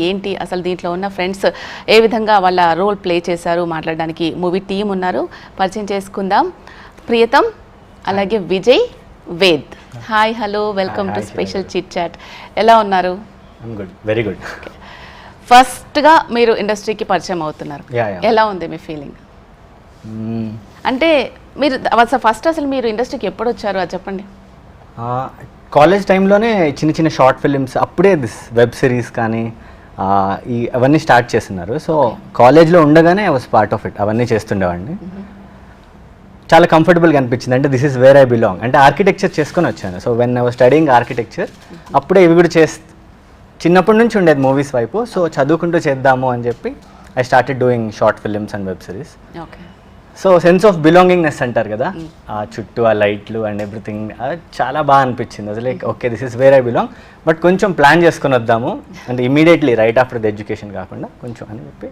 ఏంటి అసలు దీంట్లో ఉన్న ఫ్రెండ్స్ ఏ విధంగా వాళ్ళ రోల్ ప్లే చేశారు మాట్లాడడానికి మూవీ టీం ఉన్నారు, పరిచయం చేసుకుందాం. ప్రియతం, అలాగే Vijay, Ved. Hi, hello, welcome to special chit chat. ఎలా ఉన్నారు? Very good. ఫస్ట్గా మీరు ఇండస్ట్రీకి పరిచయం అవుతున్నారు, ఎలా ఉంది మీ ఫీలింగ్? అంటే మీరు ఫస్ట్ అసలు మీరు ఇండస్ట్రీకి ఎప్పుడు వచ్చారు అది చెప్పండి. కాలేజ్ టైంలోనే చిన్న చిన్న షార్ట్ ఫిలిమ్స్, అప్పుడే వెబ్ సిరీస్ కానీ అవన్నీ స్టార్ట్ చేస్తున్నారు. సో కాలేజ్లో ఉండగానే I was part of it, అవన్నీ చేస్తుండేవాడిని. చాలా కంఫర్టబుల్గా అనిపించింది. అంటే this is where I belong. అంటే ఆర్కిటెక్చర్ చేసుకొని వచ్చాను. So when I was studying architecture, అప్పుడే ఇవి కూడా చిన్నప్పటి నుంచి ఉండేది మూవీస్ వైపు. సో చదువుకుంటూ చేద్దాము అని చెప్పి I started doing short films and web series. So sense of belongingness అంటారు కదా, ఆ చుట్టూ ఆ లైట్లు అండ్ ఎవ్రీథింగ్, చాలా బాగా అనిపించింది. అది like okay, this is where I belong. But కొంచెం ప్లాన్ చేసుకొని వద్దాము అంటే immediately right after the education కాకుండా కొంచెం అని చెప్పి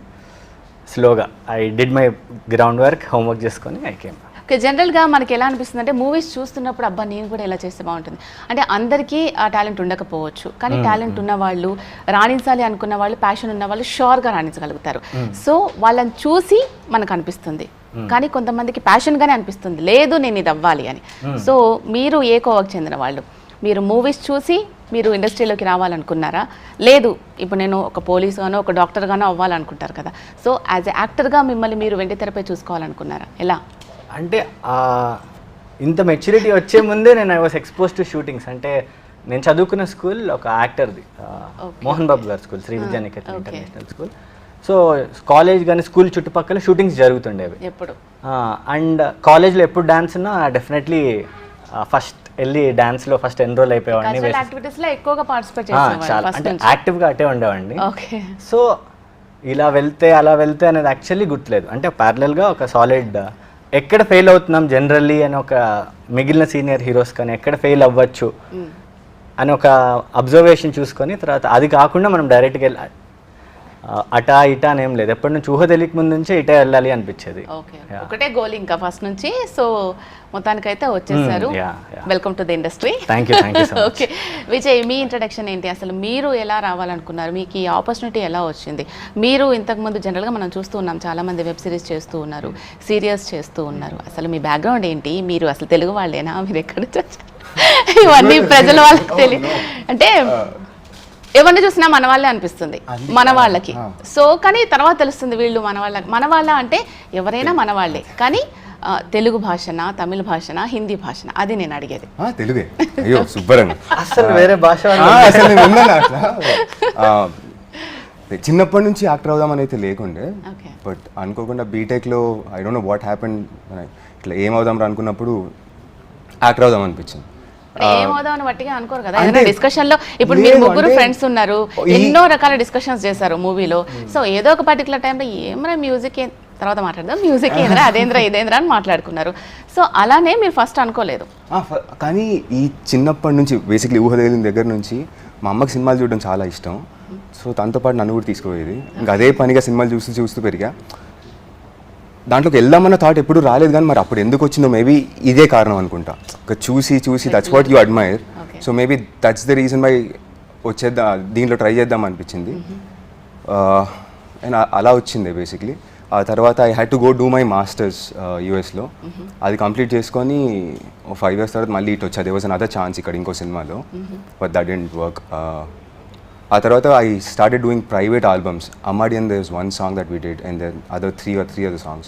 స్లోగా I did my ground work, homework చేసుకొని ఐ కేమ్. ఓకే, జనరల్గా మనకి ఎలా అనిపిస్తుంది అంటే మూవీస్ చూస్తున్నప్పుడు అబ్బా నేను కూడా ఎలా చేస్తే బాగుంటుంది అంటే, అందరికీ ఆ టాలెంట్ ఉండకపోవచ్చు, కానీ టాలెంట్ ఉన్న వాళ్ళు, రాణించాలి అనుకున్న వాళ్ళు, ప్యాషన్ ఉన్న వాళ్ళు షూర్గా రాణించగలుగుతారు. సో వాళ్ళని చూసి మనకు అనిపిస్తుంది, కానీ కొంతమందికి ప్యాషన్గానే అనిపిస్తుంది, లేదు నేను ఇది అవ్వాలి అని. సో మీరు ఏ కోవకు చెందిన వాళ్ళు? మీరు మూవీస్ చూసి మీరు ఇండస్ట్రీలోకి రావాలనుకున్నారా? లేదు ఇప్పుడు నేను ఒక పోలీసుగానో ఒక డాక్టర్గానో అవ్వాలనుకుంటారు కదా, సో యాజ్ ఎ యాక్టర్గా మిమ్మల్ని మీరు వెండితెరపై చూసుకోవాలనుకున్నారా? ఎలా అంటే ఇంత మెచ్యూరిటీ వచ్చే ముందే నేను I was expose to shootings. అంటే నేను చదువుకున్న స్కూల్ ఒక యాక్టర్ది, మోహన్ బాబు గారి school, Shri Vidyanikethan international school. So college కానీ స్కూల్ చుట్టుపక్కల షూటింగ్స్ జరుగుతుండేవి ఎప్పుడు. అండ్ కాలేజ్లో ఎప్పుడు డాన్స్ ఉన్నా డెఫినెట్లీ ఫస్ట్ వెళ్ళి డాన్స్లో ఫస్ట్ ఎన్రోల్ అయిపోయేవాడిని. చాలా అంటే యాక్టివ్గా అటే ఉండేవాడిని. సో ఇలా వెళ్తే అలా వెళ్తే అనేది యాక్చువల్లీ గుర్తులేదు. అంటే ప్యారలల్గా ఒక సాలిడ్ ఎక్కడ ఫెయిల్ అవుతున్నాం జనరల్లీ అని, ఒక మిగిలిన సీనియర్ హీరోస్ కానీ ఎక్కడ ఫెయిల్ అవ్వచ్చు అని ఒక అబ్జర్వేషన్ చూసుకొని, తర్వాత అది కాకుండా మనం డైరెక్ట్గా వెళ్ళి అటా ఇటా అనేం లేదు, ఎప్పటి నుంచి ఊహ తెలియక ముందు నుంచే ఇటే వెళ్ళాలి అనిపించేది. ఒకటే గోల్ ఇంకా ఫస్ట్ నుంచి. సో మొత్తానికైతే వచ్చేసారు. Welcome to the industry. Okay Vijay, me introduction ఏంటి? అసలు మీరు ఎలా రావాలనుకున్నారు? మీకు ఈ ఆపర్చునిటీ ఎలా వచ్చింది? మీరు ఇంతకుముందు జనరల్గా మనం చూస్తూ ఉన్నాం, చాలామంది వెబ్ సిరీస్ చేస్తూ ఉన్నారు, సీరియల్స్ చేస్తూ ఉన్నారు. అసలు మీ బ్యాక్గ్రౌండ్ ఏంటి? మీరు అసలు తెలుగు వాళ్ళేనా? మీరు ఎక్కడ వచ్చారు? ఇవన్నీ ప్రజల వాళ్ళకి తెలియదు. అంటే ఎవరిని చూసినా మన వాళ్ళే అనిపిస్తుంది, మన వాళ్ళకి. సో కానీ తర్వాత తెలుస్తుంది వీళ్ళు మన వాళ్ళ అంటే ఎవరైనా మన వాళ్ళే, కానీ తెలుగు భాషనా, తమిళ భాషనా, హిందీ భాషనా, అది నేను అడిగేది. తెలుగే. అయ్యో సూపర్ అండి. అసలు వేరే భాష చిన్నప్పటి నుంచి యాక్టర్ అవుదామని అయితే లేకుండే, బట్ అనుకోకుండా బీటెక్లో I don't know what happened, ఇట్లా ఏమవుదాం రా అనుకున్నప్పుడు యాక్టర్ అవుదాం అనిపించింది. ఏమవుదామని బట్టిగా అనుకోరు కదా, డిస్కషన్ లో. ఇప్పుడు మీరు ముగ్గురు ఫ్రెండ్స్ ఉన్నారు, ఎన్నో రకాల డిస్కషన్స్ చేశారు మూవీలో. సో ఏదో ఒక పర్టికులర్ టైంలో ఏమరా మ్యూజిక్ తర్వాత మాట్లాడదాం, మ్యూజిక్ ఏంద్రా, అదేంద్రా, ఇదేంద్రా అని మాట్లాడుకున్నారు. సో అలానే మీరు ఫస్ట్ అనుకోలేదు. కానీ ఈ చిన్నప్పటి నుంచి బేసిక్లీ ఊహ తెలియని దగ్గర నుంచి మా అమ్మకి సినిమాలు చూడడం చాలా ఇష్టం. సో తనతో పాటు నన్ను కూడా తీసుకుపోయేది. ఇంకా అదే పనిగా సినిమాలు చూస్తూ పెరిగా. దాంట్లోకి వెళ్దామన్న థాట్ ఎప్పుడు రాలేదు, కానీ మరి అప్పుడు ఎందుకు వచ్చిందో మేబీ ఇదే కారణం అనుకుంటా. చూసి that's what you admire. So maybe that's the reason by దీంట్లో ట్రై చేద్దాం అనిపించింది. అండ్ అలా వచ్చింది బేసిక్లీ. ఆ తర్వాత I had to go do my masters యూఎస్లో. అది కంప్లీట్ చేసుకొని 5 years తర్వాత మళ్ళీ ఇటు వచ్చా. దేర్ వాజ్ అనదర్ ఛాన్స్ ఇక్కడ ఇంకో సినిమాలో, బట్ దట్ డిడ్ంట్ వర్క్. ఆ తర్వాత I started doing private albums. Ammadi and there is one song that we did, and then three other songs.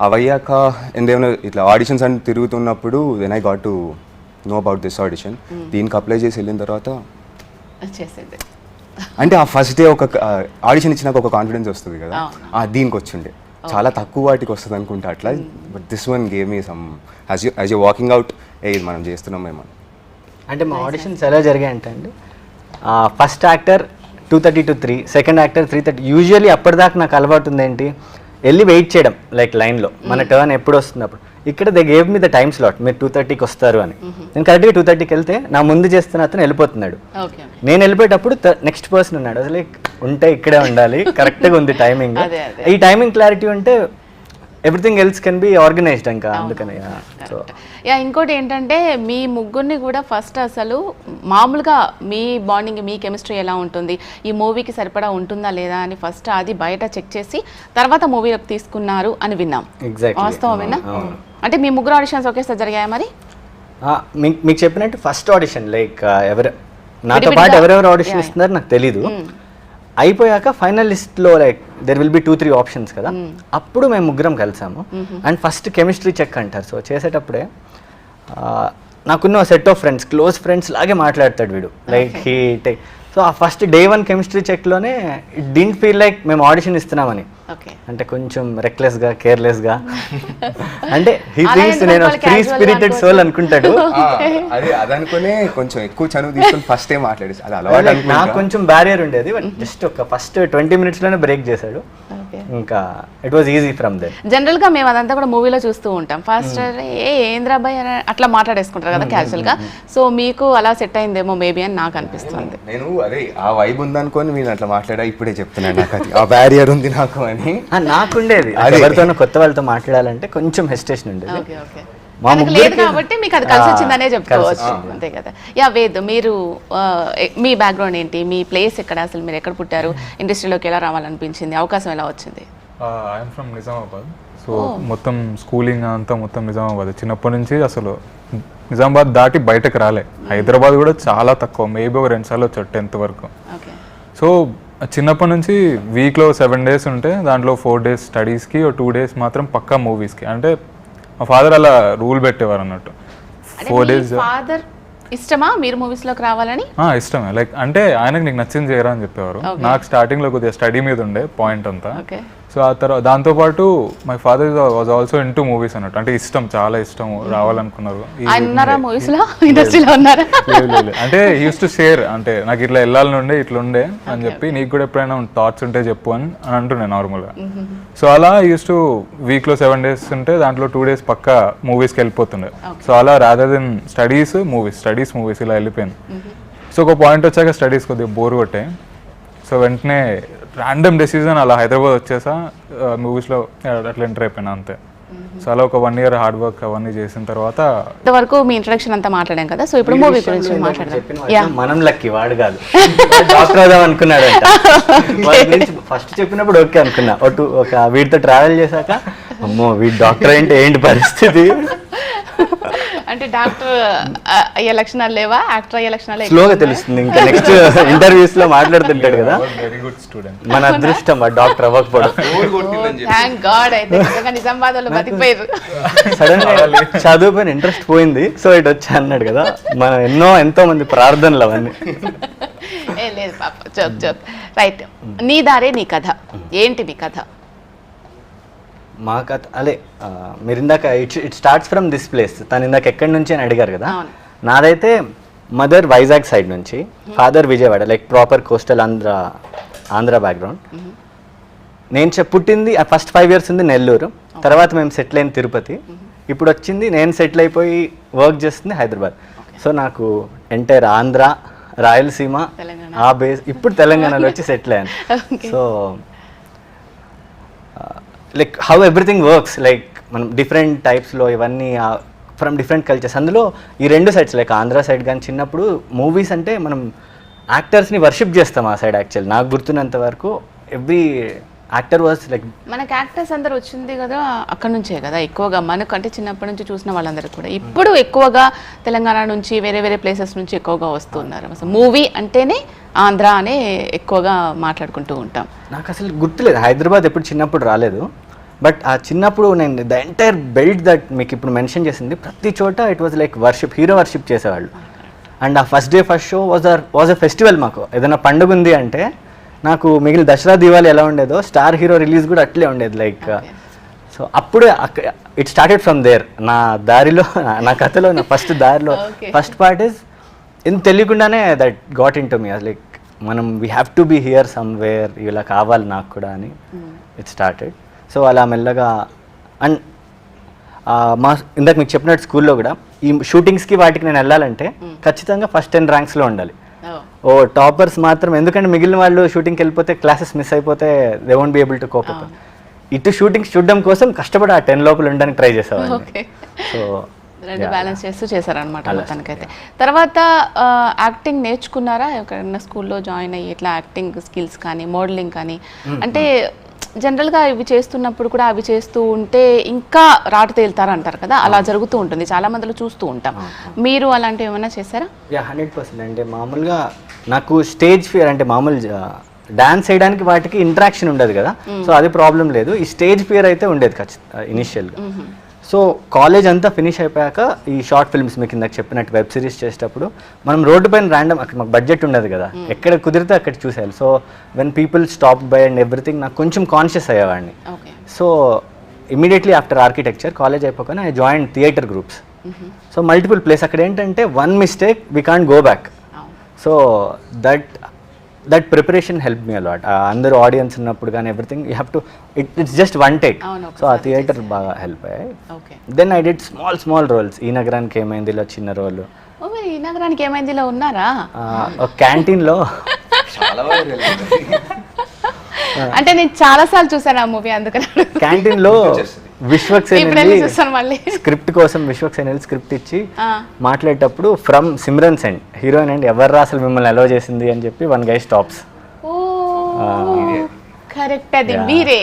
అవయ్యాక ఏమైనా ఇట్లా ఆడిషన్స్ అని తిరుగుతున్నప్పుడు then I got to know about this audition. దీనికి apply చేసి వెళ్ళిన తర్వాత అంటే ఆ ఫస్ట్ డే ఒక ఆడిషన్ ఇచ్చినాక ఒక కాన్ఫిడెన్స్ వస్తుంది కదా, దీనికి వచ్చిండే. చాలా తక్కువ వాటికి వస్తుంది అనుకుంటా అట్లా, but this one gave me some as you walking out, ఇది మనం చేస్తున్నాం మేము. అంటే మా ఆడిషన్స్ ఎలా జరిగాయంటే అండి, first actor 2:30 to 3, second actor 3:30. Usually అప్పటిదాకా నాకు అలవాటు ఉంది ఏంటి, వెళ్ళి వెయిట్ చేయడం లైక్ లైన్లో, మన టర్న్ ఎప్పుడు వస్తున్నప్పుడు. ఇక్కడ they gave me the time slot, మీరు 2:30కి వస్తారు అని. నేను కరెక్ట్గా 2:30కి వెళ్తే నా ముందు చేస్తున్న అతను వెళ్ళిపోతున్నాడు. నేను వెళ్ళిపోయేటప్పుడు నెక్స్ట్ పర్సన్ ఉన్నాడు. అసలు ఉంటే ఇక్కడే ఉండాలి, కరెక్ట్గా ఉంది టైమింగ్. ఈ టైమింగ్ క్లారిటీ ఉంటే everything else can be organised ఇంకా అందుకని. సో యా, ఇంకోటి ఏంటంటే మీ ముగ్గురిని కూడా ఫస్ట్ అసలు మామూలుగా మీ బాండింగ్, మీ కెమిస్ట్రీ ఎలా ఉంటుంది, ఈ మూవీకి సరిపడా ఉంటుందా లేదా అని ఫస్ట్ అది బయట చెక్ చేసి తర్వాత మూవీలోకి తీసుకున్నారు అని విన్నాం. వాస్తవమేనా? అంటే మీ ముగ్గురు ఆడిషన్స్ ఒకేసారి జరిగాయా మరి? మీకు చెప్పినట్టు ఫస్ట్ ఆడిషన్ లైక్ నాతో పాటు ఎవరెవరు ఆడిషన్ ఇస్తున్నారు నాకు తెలీదు. అయిపోయాక ఫైనల్ లిస్ట్లో like there will be 2-3 options కదా, అప్పుడు మేము ముగ్గురం కలిసాము. అండ్ ఫస్ట్ కెమిస్ట్రీ చెక్ అంటారు. సో చేసేటప్పుడే నాకున్న set of friends, close friends లాగే మాట్లాడతాడు వీడు, లైక్ హీ టేక్. సో ఆ ఫస్ట్ డే 1 కెమిస్ట్రీ చెక్లోనే ఇట్ డింట్ ఫీల్ లైక్ మేము ఆడిషన్ ఇస్తున్నామని. అంటే కొంచెం రెక్లెస్గా, కేర్లెస్గా, అంటే హీ థింక్స్ నేను ఫ్రీ స్పిరిటెడ్ సోల్ అనుకుంటాడు. అది అదనుకునే కొంచెం ఎక్కువ చనువు తీసుకుని ఫస్ట్ టైం మాట్లాడేసి అది అలవాటు. నాకు కొంచెం బ్యారియర్ ఉండేది, బట్ జస్ట్ ఒక ఫస్ట్ 20 minutesలోనే బ్రేక్ చేశాడు. ఇంకా it was easy from there. General గా మేము అదంతా కూడా మూవీలో చూస్తూ ఉంటాం. ఫస్ట్ ఏంద్రాబాయ్ అట్లా మాట్లాడేసుకుంటారు కదా క్యాజువల్ గా. సో మీకు అలా సెట్ అయిందేమో మేబీ అని నాకు అనిపిస్తుంది. నేను అదే ఆ వైబ్ ఉందనుకొని నేను అట్లా మాట్లాడా, ఇప్పుడే చెప్తున్నాను నాకు అది ఆ బ్యారియర్ ఉంది నాకు అని. నాకుండేది ఎవరితోనో కొత్త వాళ్ళతో మాట్లాడాలంటే కొంచెం హెసిటేషన్ ఉండేది. లేదు కాబట్టి మీకు అది కలిసి వచ్చిందనే చెప్పుకోవచ్చు, అంతే కదా. యా, వేద్, మీరు మీ బ్యాక్గ్రౌండ్ ఏంటి, మీ ప్లేస్ ఎక్కడ, అసలు మీరు ఎక్కడ పుట్టారు, ఇండస్ట్రీలోకి ఎలా రావాలనిపించింది, అవకాశం ఎలా వచ్చింది? I'm from Nizamabad. సో మొత్తం స్కూలింగ్ అంతా మొత్తం నిజామాబాద్. చిన్నప్పటి నుంచి అసలు నిజామాబాద్ దాటి బయటకు రాలే. హైదరాబాద్ కూడా చాలా తక్కువ, మేబీ ఒక 2 సార్లు వచ్చాడు 10th వరకు. సో చిన్నప్పటి నుంచి వీక్లో 7 days ఉంటే దాంట్లో 4 days స్టడీస్కి, 2 days మాత్రం పక్కా మూవీస్కి. అంటే మా ఫాదర్ అలా రూల్ పెట్టేవారు అన్నట్టు. 4 days. ఫాదర్ ఇష్టమా మీరు మూవీస్ లోకి రావాలని? ఇష్టమే. లైక్ అంటే ఆయనకు నీకు నచ్చింది చేయరా అని చెప్పేవారు. నాకు స్టార్టింగ్ లో కొద్దిగా స్టడీ మీద ఉండే పాయింట్ అంతా. సో ఆ తర్వాత దాంతోపాటు my father was also into movies అన్నట్టు. అంటే ఇష్టం, చాలా ఇష్టం, రావాలనుకున్నారు. అంటే యూస్ టు షేర్, అంటే నాకు ఇట్లా వెళ్ళాలని ఉండే, ఇట్లా ఉండే అని చెప్పి, నీకు కూడా ఎప్పుడైనా థాట్స్ ఉంటే చెప్పు అని అంటుండే నార్మల్గా. సో అలా యూస్ టు వీక్లో 7 days ఉంటే దాంట్లో 2 days పక్కా మూవీస్కి వెళ్ళిపోతుండే. సో అలా రాదర్ దెన్ స్టడీస్ మూవీస్ ఇలా వెళ్ళిపోయింది. సో ఒక పాయింట్ వచ్చాక స్టడీస్ కొద్దిగా బోర్ కొట్టాయి. సో వెంటనే ర్యాండమ్ డెసిజన్ అలా హైదరాబాద్ వచ్చేసా, మూవీస్లో అట్లా ఎంటర్ అయిపోయినా అంతే. సో అలా ఒక 1 year హార్డ్ వర్క్ అవన్నీ చేసిన తర్వాత ఇంతవరకు మీ ఇంట్రడక్షన్ అంతా మాట్లాడాం కదా. సో ఇప్పుడు మూవీ గురించి మాట్లాడదాం. మనం లక్కీ, వాడు కాదు, డాక్టర్ అవుదాం అనుకున్నాడు. ఫస్ట్ చెప్పినప్పుడు ఓకే అనుకున్నా, ఒక వీటితో ట్రావెల్ చేశాక అమ్మో వీడి డాక్టర్ అంటే ఏంటి పరిస్థితి. అంటే డాక్టర్ అయ్యే లక్షణాలు లేవా, యాక్టర్ అయ్యే లక్షణాలు స్లోగా తెలుస్తుంది. ఇంకా నెక్స్ట్ ఇంటర్వ్యూస్ లో మాట్లాడుతుంటాడు కదా, వెరీ గుడ్ స్టూడెంట్. మన అదృష్టం డాక్టర్ అవ్వకపోవడం. Thank God. అయితే నిజామాబాద్ వాళ్ళు బతికిపోయారు. సడన్ గా చదువుపైన ఇంట్రెస్ట్ పోయింది, సో ఇటు వచ్చా అన్నాడు కదా. మన ఎంతో మంది ప్రార్థనలు అవన్నీ. ఏ లేదు పాప, జోక్. రైట్, నీ దారే నీ కథ ఏంటి? మీ కథ? మా కథ అదే మీరు ఇందాక it starts from this place. తను ఇందాక ఎక్కడి నుంచి అని అడిగారు కదా. నాదైతే మదర్ వైజాగ్ సైడ్ నుంచి, father Vijayawada, like proper coastal Andhra background. నేను పుట్టింది ఫస్ట్ 5 years ఉంది నెల్లూరు, తర్వాత మేము సెటిల్ అయిన తిరుపతి. ఇప్పుడు వచ్చింది నేను సెటిల్ అయిపోయి వర్క్ చేస్తుంది హైదరాబాద్. సో నాకు ఎంటైర్ ఆంధ్ర, రాయలసీమ ఆ బేస్, ఇప్పుడు తెలంగాణలో వచ్చి సెటిల్ అయ్యాను. So like how everything works, like మనం డిఫరెంట్ టైప్స్లో ఇవన్నీ ఫ్రమ్ డిఫరెంట్ కల్చర్స్. అందులో ఈ 2 sides, లైక్ ఆంధ్ర సైడ్ కానీ చిన్నప్పుడు మూవీస్ అంటే మనం యాక్టర్స్ని వర్షిప్ చేస్తాం ఆ సైడ్. యాక్చువల్ నాకు గుర్తున్నంత వరకు ఎవ్రీ యాక్టర్ వాజ్ లైక్, మనకి యాక్టర్స్ అందరూ వచ్చింది కదా అక్కడ నుంచే కదా ఎక్కువగా, మనకంటే చిన్నప్పటి నుంచి చూసిన వాళ్ళందరూ కూడా ఇప్పుడు ఎక్కువగా తెలంగాణ నుంచి, వేరే వేరే ప్లేసెస్ నుంచి ఎక్కువగా వస్తున్నారు. అసలు మూవీ అంటేనే ఆంధ్ర అనే ఎక్కువగా మాట్లాడుకుంటూ ఉంటాం. నాకు అసలు గుర్తులేదు, హైదరాబాద్ ఎప్పుడు చిన్నప్పుడు రాలేదు. బట్ ఆ చిన్నప్పుడు నేను ద ఎంటైర్ బెల్ట్ దట్ మీకు ఇప్పుడు మెన్షన్ చేసింది, ప్రతి చోట it was like worship, hero worship చేసేవాళ్ళు. అండ్ ఆ first day first show was a festival. మాకు ఏదైనా పండుగ ఉంది అంటే, నాకు మిగిలిన దసరా దీవాలి ఎలా ఉండేదో స్టార్ హీరో రిలీజ్ కూడా అట్లే ఉండేది. లైక్ సో అప్పుడే ఇట్ స్టార్టెడ్ ఫ్రమ్ దేర్. నా దారిలో, నా కథలో, నా ఫస్ట్ దారిలో ఫస్ట్ పార్ట్ ఇస్ ఇంత తెలియకుండానే that got into me. Like మనం we have to be here somewhere, ఇలా కావాలి నాకు కూడా అని ఇట్ స్టార్టెడ్. సో అలా మెల్లగా. అండ్ మా ఇందాక మీకు చెప్పినట్టు స్కూల్లో కూడా ఈ షూటింగ్స్కి వాటికి నేను వెళ్ళాలంటే ఖచ్చితంగా ఫస్ట్ 10 ranksలో ఉండాలి. ఓ టాపర్స్ మాత్రం, ఎందుకంటే మిగిలిన వాళ్ళు షూటింగ్కి వెళ్ళిపోతే క్లాసెస్ మిస్ అయిపోతే they won't be able to cope up. ఇటు షూటింగ్స్ చూడడం కోసం కష్టపడి ఆ 10 లోపల ఉండడానికి ట్రై చేసేవాడిని. ఓకే, సో రెండు బ్యాలెన్స్ చేస్తూ చేశారనమాట మొత్తానికైతే. తర్వాత యాక్టింగ్ నేర్చుకున్నారా ఎక్కడైనా స్కూల్లో జాయిన్ అయ్యి ఇట్లా యాక్టింగ్ స్కిల్స్ కానీ మోడలింగ్ కానీ? అంటే జనరల్గా ఇవి చేస్తున్నప్పుడు కూడా అవి చేస్తూ ఉంటే ఇంకా రాటు తేలుతారు అంటారు కదా, అలా జరుగుతూ ఉంటుంది చాలా మందిలో చూస్తూ ఉంటాం. మీరు అలాంటివి ఏమైనా చేశారా? 100%. అంటే మామూలుగా నాకు స్టేజ్ ఫియర్, అంటే మామూలు డాన్స్ చేయడానికి వాటికి ఇంటరాక్షన్ ఉండదు కదా, సో అది ప్రాబ్లం లేదు. ఈ స్టేజ్ ఫియర్ అయితే ఉండేది ఖచ్చితంగా ఇనిషియల్గా. సో కాలేజ్ అంతా ఫినిష్ అయిపోయాక ఈ షార్ట్ ఫిల్మ్స్ మీకు ఇందాక చెప్పినట్టు వెబ్ సిరీస్ చేసేటప్పుడు మనం రోడ్డు పైన ర్యాండమ్, అక్కడ మాకు బడ్జెట్ ఉండదు కదా, ఎక్కడ కుదిరితే అక్కడ చూసేయాలి. So when people stop by and everything నాకు కొంచెం కాన్షియస్ అయ్యేవాడిని. So immediately after architecture college అయిపోగానే I join theatre groups. So multiple place, అక్కడ ఏంటంటే one mistake we can't go back. So that preparation help me a lot. అందరూ audience ఉన్నప్పుడు కానీ everything you have to it's just one take. So ఆ theatre బాగా help అయ్యాయి. Then I did small roles. ఈ నగరానికి ఏమైందిలో చిన్న రోల్. ఈ నగరానికి ఏమైందిలో ఉన్నారా? ఒక క్యాంటీన్లో అంటే నేను చాలా సార్లు చూసాను ఆ మూవీ, అందుకని క్యాంటీన్లో విశ్వక్సేన్ చూస్తాను మళ్ళీ. స్క్రిప్ట్ కోసం విశ్వక్సేన్ స్క్రిప్ట్ ఇచ్చి మాట్లాడేటప్పుడు from Simran send heroine and ఎవర్రా అసలు మిమ్మల్ని అలో చేసింది అని చెప్పి వన్ గై స్టాప్స్. కరెక్ట్, అది మీరే.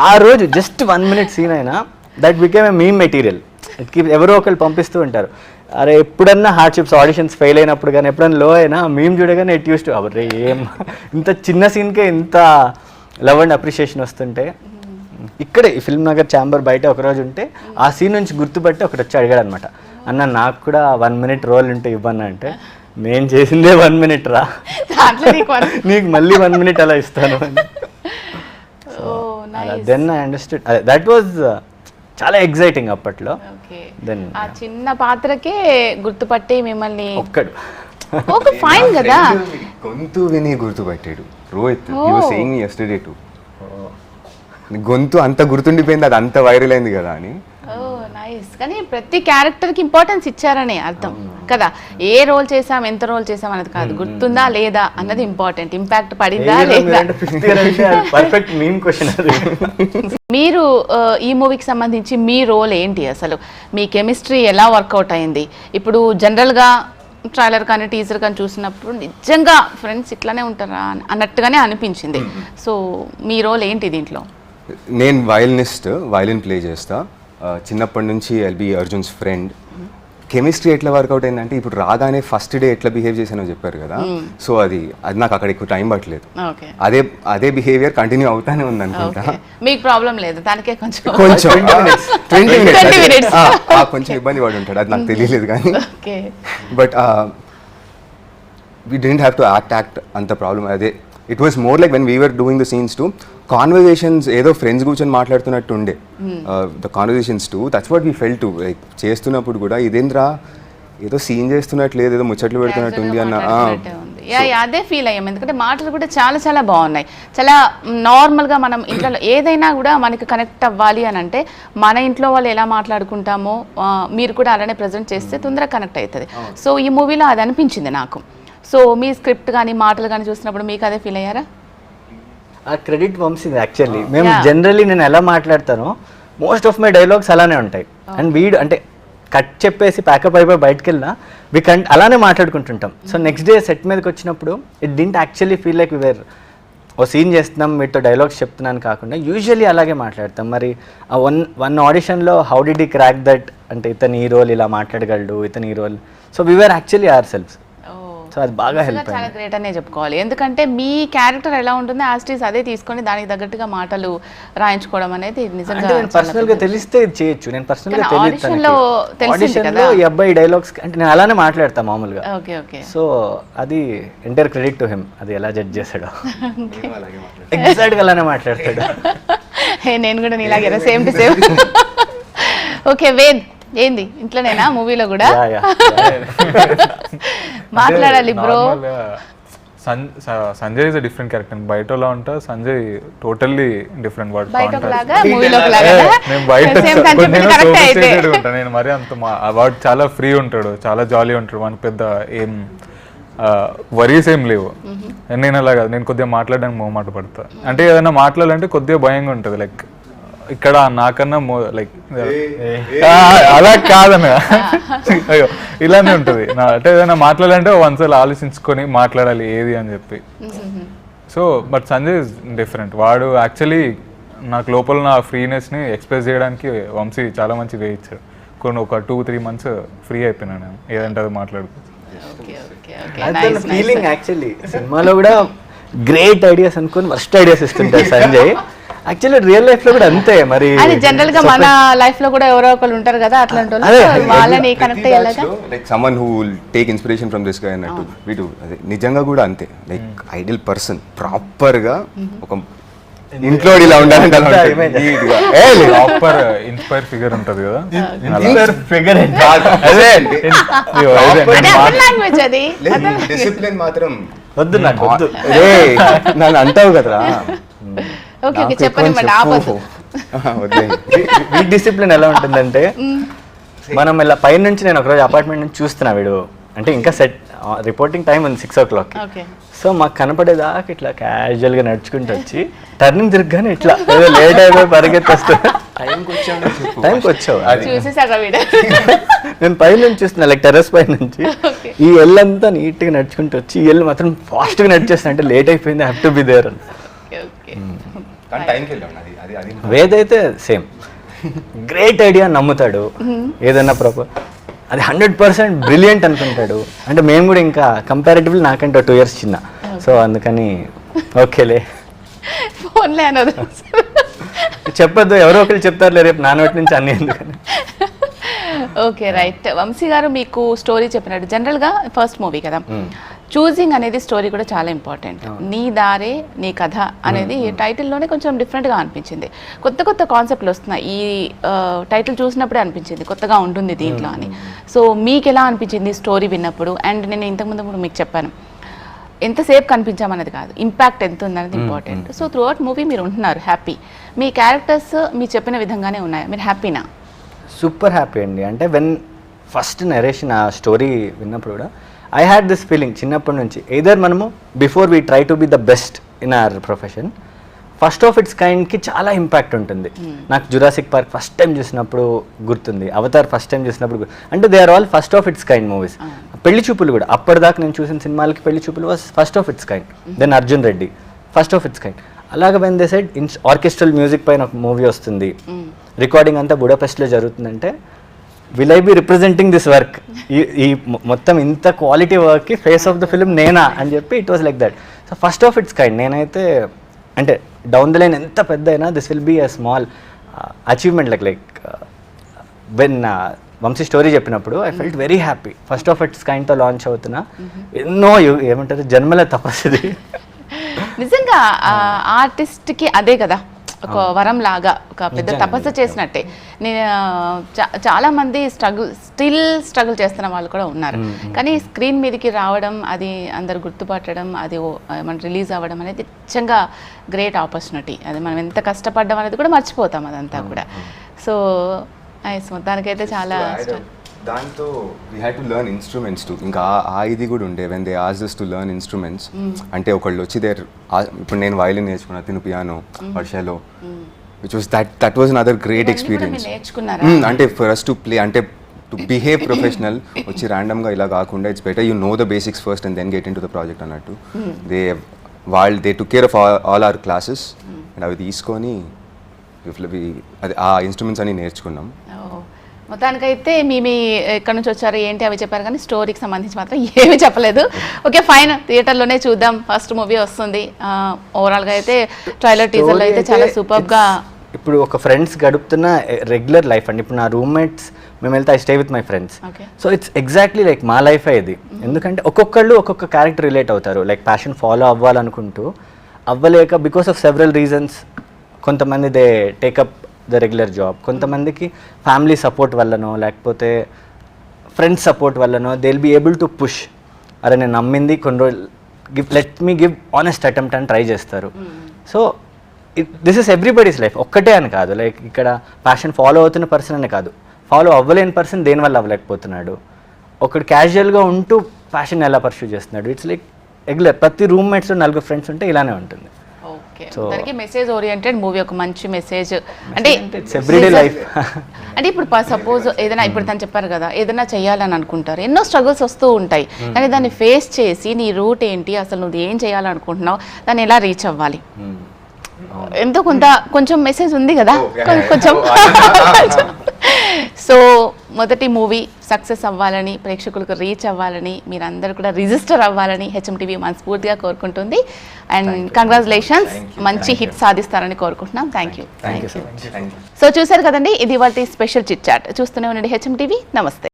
ఆ రోజు జస్ట్ 1 minute సీన్ అయినా that became a meme material. ఎవరో ఒకళ్ళు పంపిస్తూ ఉంటారు, అరే ఎప్పుడన్నా హార్డ్షిప్స్ ఆడిషన్స్ ఫెయిల్ అయినప్పుడు కానీ ఎప్పుడన్నా లో అయినా మీమ్ చూడగానే ఇట్ యూస్ టు అవరే ఏం ఇంత చిన్న సీన్కే ఇంత లవ్ అండ్ అప్రిషియేషన్ వస్తుంటే. ఇక్కడే ఈ ఫిల్మ్ నగర్ ఛాంబర్ బయట ఒకరోజు ఉంటే ఆ సీన్ నుంచి గుర్తుపట్టి ఒకటి వచ్చి అడిగాడు అనమాట, అన్న నాకు కూడా 1 minute రోల్ ఉంటే ఇవ్వన్నా అంటే, నేను చేసిందే 1 minute రా, నీకు మళ్ళీ 1 minute అలా ఇస్తాను అని. Then I understood that was చాలా ఎగ్జైటింగ్ అప్పట్లో. దెన్ ఆ చిన్న పాత్రకే గుర్తుపట్టి మిమ్మల్ని ఒక్కడు ఒక ఫైన్ కదా, గొంతు విని గుర్తుపట్టాడు Rohit. He was saying me yesterday too, గొంతు అంత గుర్తుండిపోయింది, అది అంత వైరల్ అయింది కదా అని. నైస్. కానీ ప్రతి క్యారెక్టర్ కి ఇంపార్టెన్స్ ఇచ్చారనే అర్థం కదా. ఏ రోల్ చేసాం, ఎంత రోల్ చేసాం అన్నది కాదు, గుర్తుందా లేదా అన్నది ఇంపార్టెంట్. ఇంపాక్ట్ పడిందా లేదా. పర్ఫెక్ట్ మీమ్ క్వశ్చన్ అది. మీరు ఈ మూవీకి సంబంధించి మీ రోల్ ఏంటి అసలు? మీ కెమిస్ట్రీ ఎలా వర్కౌట్ అయింది? ఇప్పుడు జనరల్గా ట్రైలర్ కానీ టీజర్ కానీ చూసినప్పుడు నిజంగా ఫ్రెండ్స్ ఇట్లానే ఉంటారా అన్నట్టుగానే అనిపించింది. సో మీ రోల్ ఏంటి దీంట్లో? నేను వైలిన్ ప్లే చేస్తా. చిన్నప్పటి నుంచి I'll be Arjun's friend. Chemistry ఎట్లా వర్కౌట్ అయిందంటే, ఇప్పుడు రాగానే ఫస్ట్ డే ఎట్లా బిహేవ్ చేశానో చెప్పారు కదా, సో అది నాకు అక్కడ ఎక్కువ టైం పట్టలేదు. అదే బిహేవియర్ కంటిన్యూ అవుతానే ఉంది అనుకుంటా. మీకు ప్రాబ్లం లేదు దానికే? కొంచెం 20 minutes కొంచెం ఇబ్బంది పడి ఉంటాడు, అది నాకు తెలియలేదు కానీ. But we didn't have to act అంత ప్రాబ్లం. అదే it was more like when we were doing the scenes to conversations, ఏదో ఫ్రెండ్స్ కూర్చొని మాట్లాడుతున్నట్టు ఉండే the conversations to. That's what we felt to. Like చేస్తున్నప్పుడు కూడా ఇదేంద్రా ఏదో సీన్ చేస్తున్నట్టు లేదు, ఏదో ముచ్చట్లు పెడుతున్నట్టు ఉంది అన్న అదే ఫీల్ అయ్యాం. ఎందుకంటే మాటలు కూడా చాలా చాలా బాగున్నాయి. చాలా నార్మల్గా మనం ఇంట్లో ఏదైనా కూడా మనకి కనెక్ట్ అవ్వాలి అని అంటే మన ఇంట్లో వాళ్ళు ఎలా మాట్లాడుకుంటామో మీరు కూడా అలానే ప్రజెంట్ చేస్తే తొందరగా కనెక్ట్ అవుతుంది. సో ఈ మూవీలో అది అనిపించింది నాకు. సో మీ స్క్రిప్ట్ కానీ మాటలు కానీ చూసినప్పుడు మీకు అదే ఫీల్ అయ్యారా? ఆ క్రెడిట్ వంశీది యాక్చువల్లీ. మేము జనరల్లీ నేను ఎలా మాట్లాడతానో మోస్ట్ ఆఫ్ మై డైలాగ్స్ అలానే ఉంటాయి. అండ్ వీడు అంటే కట్ చెప్పేసి ప్యాకప్ అయిపోయి బయటకు వెళ్ళినా అలానే మాట్లాడుకుంటుంటాం. సో నెక్స్ట్ డే సెట్ మీదకి వచ్చినప్పుడు it didn't actually feel like where ఓ సీన్ చేస్తున్నాం మీతో డైలాగ్స్ చెప్తున్నాను కాకుండా యూజువల్లీ అలాగే మాట్లాడతాం. మరి ఆ వన్ ఆడిషన్లో how did he crack that, అంటే ఇతను ఈ రోల్ ఇలా మాట్లాడగలడు, ఇతను ఈ role. So we were actually our selfs. So అది బాగా హెల్ప్ చాలా గ్రేట్ అనే చెప్పుకోవాలి. ఎందుకంటే మీ క్యారెక్టర్ ఎలా ఉంటుందో యాస్టీస్ అదే తీసుకొని దానికి తగ్గట్టుగా మాటలు రాయించుకోవడం అనేది నిజంగా పర్సనల్ గా తెలిస్తే ఇది చేయొచ్చు. నేను పర్సనల్ గా ఆడిషన్లో ఈ అబ్బాయి డైలాగ్స్ అంటే నేను అలానే మాట్లాడతా మామూలుగా. సో అది ఎంటైర్ క్రెడిట్ టు హిమ్. అది ఎలా జడ్జ్ చేశాడో ఎగ్జాక్ట్ గా అలానే మాట్లాడతాడు. నేను కూడా నీలాగే same to same. Okay Ved, ఏంది ఇంట్లోనేనా మూవీలో కూడా మాట్లాడాలి bro? Sanjay is a different character. బయటలో ఉంటా సంజయ్ టోటల్లీ డిఫరెంట్. వాడు నేను మరి అంత వాడు చాలా ఫ్రీ ఉంటాడు, చాలా జాలీ ఉంటాడు. మనకు పెద్ద ఏం వరీస్ ఏం లేవు. నేను అలా కాదు, నేను కొద్దిగా మాట్లాడడానికి మొహమాట పడతా. అంటే ఏదైనా మాట్లాడాలంటే కొద్దిగా భయంగా ఉంటుంది. లైక్ ఇక్కడ నాకన్నా లైక్ అలా కాదన్న అయ్యో ఇలానే ఉంటుంది అంటే ఏదైనా మాట్లాడాలంటే వన్సార్లు ఆలోచించుకొని మాట్లాడాలి ఏది అని చెప్పి. So but Sanjay is different. వాడు యాక్చువల్లీ నాకు లోపల నా ఫ్రీనెస్ని ఎక్స్ప్రెస్ చేయడానికి వంశీ చాలా మంచి వే ఇచ్చాడు. కొన్ని ఒక 2-3 months ఫ్రీ అయిపోయినా నేను ఏదంటే అది మాట్లాడుకో. ఫీలింగ్ యాక్చువల్లీ సినిమాలో కూడా గ్రేట్ ఐడియాస్ అనుకుని ఫస్ట్ ఐడియాస్ ఇస్తుంటారు సంజయ్. యాక్చువల్లీ రియల్ లైఫ్ లో కూడా అంతే. మరి అది జనరల్ గా మన లైఫ్ లో కూడా ఎవరో ఒకరు ఉంటారు కదా అట్లాంటి వాళ్ళని కనెక్ట్ అయ్యేలాగా like someone who will take inspiration from this guy అన్నట్టు వీడు అదే నిజంగా కూడా అంతే. లైక్ ఐడియల్ పర్సన్ ప్రాపర్ గా ఒక ఇంట్లో ఇలా ఉండాలంటే ప్రాపర్ ఇన్స్పైర్ ఫిగర్ ఉంటది కదా. లాంగ్వేజ్ అది డిసిప్లిన్ మాత్రం వద్దు నాకు వద్దు నన్ను అంటావు కదరా. ఓకే ఓకే చెప్పండి ఆపదు. వీక్ డిసిప్లిన్ ఎలా ఉంటుందంటే మనం ఇలా పై నుంచి నేను ఒకరోజు అపార్ట్మెంట్ నుంచి చూస్తున్నా వీడు అంటే ఇంకా సెట్ రిపోర్టింగ్ టైం ఉంది 6 o'clock. సో మాకు కనపడేదాకా ఇట్లా క్యాజువల్ గా నడుచుకుంటూ వచ్చి టర్నింగ్ తిరగగానే ఇట్లా ఏదో లేట్ అయిపోయి పరిగెత్తొస్తా. టైంకి వచ్చావు నేను పై నుంచి చూస్తున్నా లైక్ టెర్రస్ పై నుంచి ఈ ఎల్ అంతా నీట్ గా నడుచుకుంటూ వచ్చి ఈ ఎల్ మాత్రం ఫాస్ట్ గా నడిచేస్తున్నా అంటే లేట్ అయిపోయింది హ్యావ్ టు బి దేర్ అని. వేద్ అయితే సేమ్ గ్రేట్ ఐడియా నమ్ముతాడు. ఏదన్నా ప్రాపర్ అది 100% బ్రిలియంట్ అనుకుంటాడు. అంటే మేము కూడా ఇంకా కంపారిటివ్లీ నాకంటే 2 years చిన్న. సో అందుకని ఓకేలే చెప్పొద్దు ఎవరో ఒకరు చెప్తారులే రేపు నానోటి నుంచి అన్ని ఎందుకని. Okay right. వంశీ గారు మీకు స్టోరీ చెప్పినట్టు జనరల్గా ఫస్ట్ మూవీ కదా చూజింగ్ అనేది స్టోరీ కూడా చాలా ఇంపార్టెంట్. నీ దారే నీ కథ అనేది టైటిల్లోనే కొంచెం డిఫరెంట్గా అనిపించింది. కొత్త కొత్త కాన్సెప్ట్లు వస్తున్నాయి. ఈ టైటిల్ చూసినప్పుడే అనిపించింది కొత్తగా ఉంటుంది దీంట్లో అని. సో మీకు ఎలా అనిపించింది స్టోరీ విన్నప్పుడు? అండ్ నేను ఇంతకుముందు మీకు చెప్పాను ఎంతసేపు కనిపించామన్నది కాదు ఇంపాక్ట్ ఎంత ఉందనేది important. So through out movie మీరు ఉంటున్నారు హ్యాపీ. మీ క్యారెక్టర్స్ మీరు చెప్పిన విధంగానే ఉన్నాయి. మీరు హ్యాపీనా? సూపర్ హ్యాపీ అండి. అంటే వెన్ ఫస్ట్ నరేషన్ ఆ స్టోరీ విన్నప్పుడు కూడా ఐ హ్యాడ్ దిస్ ఫీలింగ్ చిన్నప్పటి నుంచి ఎయిదర్ మనము before we try to be the best in our profession first of its కైండ్కి చాలా ఇంపాక్ట్ ఉంటుంది. నాకు జురాసిక్ పార్క్ ఫస్ట్ టైం చూసినప్పుడు గుర్తుంది, అవతార్ ఫస్ట్ టైం చూసినప్పుడు అంటే they are all first of its kind movies. Pelli Choopulu కూడా అప్పటిదాకా నేను చూసిన సినిమాలకి Pelli Choopulu was first of its kind. Then Arjun Reddy first of its kind. అలాగే when they said orchestral music పైన ఒక మూవీ వస్తుంది, రికార్డింగ్ అంతా బుడాపెస్ట్లో జరుగుతుందంటే will I be representing this work, ఈ మొత్తం ఇంత క్వాలిటీ వర్క్కి ఫేస్ ఆఫ్ ద ఫిల్మ్ నేనా అని చెప్పి it was like that. So first of its kind. నేనైతే అంటే డౌన్ ద లైన్ ఎంత పెద్ద అయినా this will be a small achievement. Like when Vamsi story చెప్పినప్పుడు I felt very happy. First of its కైండ్తో లాంచ్ అవుతున్నా ఎన్నో ఏమంటారు జన్మల తపస్సుది. నిజంగా ఆర్టిస్ట్కి అదే కదా ఒక వరం లాగా, ఒక పెద్ద తపస్సు చేసినట్టే. నేను చాలా మంది స్ట్రగుల్ చేస్తున్న వాళ్ళు కూడా ఉన్నారు. కానీ స్క్రీన్ మీదకి రావడం, అది అందరు గుర్తుపట్టడం, అది మనం రిలీజ్ అవ్వడం అనేది నిజంగా గ్రేట్ ఆపర్చునిటీ. అది మనం ఎంత కష్టపడ్డం అనేది కూడా మర్చిపోతాం అదంతా కూడా. సో మొత్తానికైతే చాలా దాంతో we had to learn instruments too. ఇంకా ఆ ఇది కూడా ఉండే when they asked us to learn instruments. అంటే ఒకళ్ళు వచ్చి ఇప్పుడు నేను వయలిన్ నేర్చుకున్నా, తిను పియానో, వర్షలో, which was that was another great experience. అంటే ఫర్ us టు ప్లే, అంటే టు బిహేవ్ ప్రొఫెషనల్, వచ్చి ర్యాండమ్గా ఇలా కాకుండా it's better you know the basics first and then get into the project అన్నట్టు. They took care of all our classes and అవి తీసుకొని అది ఆ ఇన్స్ట్రుమెంట్స్ అని నేర్చుకున్నాం. మొత్తానికైతే మీ ఎక్కడి నుంచి వచ్చారు ఏంటి అవి చెప్పారు, కానీ స్టోరీకి సంబంధించి మాత్రం ఏమీ చెప్పలేదు. ఓకే ఫైన్, థియేటర్లోనే చూద్దాం. ఫస్ట్ మూవీ వస్తుంది. ఓవరాల్గా అయితే ట్రైలర్ టీజర్లో అయితే చాలా సూపర్గా. ఇప్పుడు ఒక ఫ్రెండ్స్ గడుపుతున్న రెగ్యులర్ లైఫ్ అండి. ఇప్పుడు నా రూమ్మేట్స్ మేము వెళ్తే I stay with my friends. So it's exactly like మా లైఫ్ ఇది. ఎందుకంటే ఒక్కొక్కళ్ళు ఒక్కొక్క క్యారెక్టర్ రిలేట్ అవుతారు. లైక్ ప్యాషన్ ఫాలో అవ్వాలనుకుంటూ అవ్వలేక బికాస్ ఆఫ్ సెవరల్ రీజన్స్. కొంతమంది they take up the regular job, కొంతమందికి ఫ్యామిలీ సపోర్ట్ వల్లనో లేకపోతే ఫ్రెండ్స్ సపోర్ట్ వల్లనో they will be able to push. అరే నేను నమ్మింది కొన్ని రోజులు let me give honest attempt అని ట్రై చేస్తారు. So this is everybody's life. ఒక్కటే అని కాదు, లైక్ ఇక్కడ ప్యాషన్ ఫాలో అవుతున్న పర్సన్ అనే కాదు, ఫాలో అవ్వలేని పర్సన్ దేనివల్ల అవ్వలేకపోతున్నాడు, ఒకడు క్యాజువల్గా ఉంటూ ప్యాషన్ ఎలా పర్స్యూ చేస్తున్నాడు. ఇట్స్ లైక్ రెగ్యులర్ ప్రతి రూమ్మేట్స్ 4 ఫ్రెండ్స్ ఉంటే ఇలానే ఉంటుంది. ఓకే, దానికి మెసేజ్ ఓరియంటెడ్ మూవీ, ఒక మంచి మెసేజ్ అంటే ఎవ్రీడే లైఫ్. అంటే ఇప్పుడు సపోజ్ ఏదైనా ఇప్పుడు తను చెప్పారు కదా, ఏదైనా చేయాలని అనుకుంటారు, ఎన్నో స్ట్రగుల్స్ వస్తూ ఉంటాయి, కానీ దాన్ని ఫేస్ చేసి నీ రూట్ ఏంటి, అసలు నువ్వు ఏం చేయాలనుకుంటున్నావు, దాన్ని ఎలా రీచ్ అవ్వాలి, ఎంతో కొంచెం మెసేజ్ ఉంది కదా కొంచెం. సో మొదటి మూవీ సక్సెస్ అవ్వాలని, ప్రేక్షకులకు రీచ్ అవ్వాలని, మీరందరూ కూడా రిజిస్టర్ అవ్వాలని హెచ్ఎంటీవీ మనస్ఫూర్తిగా కోరుకుంటుంది. అండ్ కంగ్రాచులేషన్స్, మంచి హిట్ సాధిస్తారని కోరుకుంటున్నాం. Thank you. సో చూసారు కదండి, ఇది ఇవాల్టి స్పెషల్ చిట్ చాట్. చూస్తూనే ఉండండి హెచ్ఎంటీవీ. నమస్తే.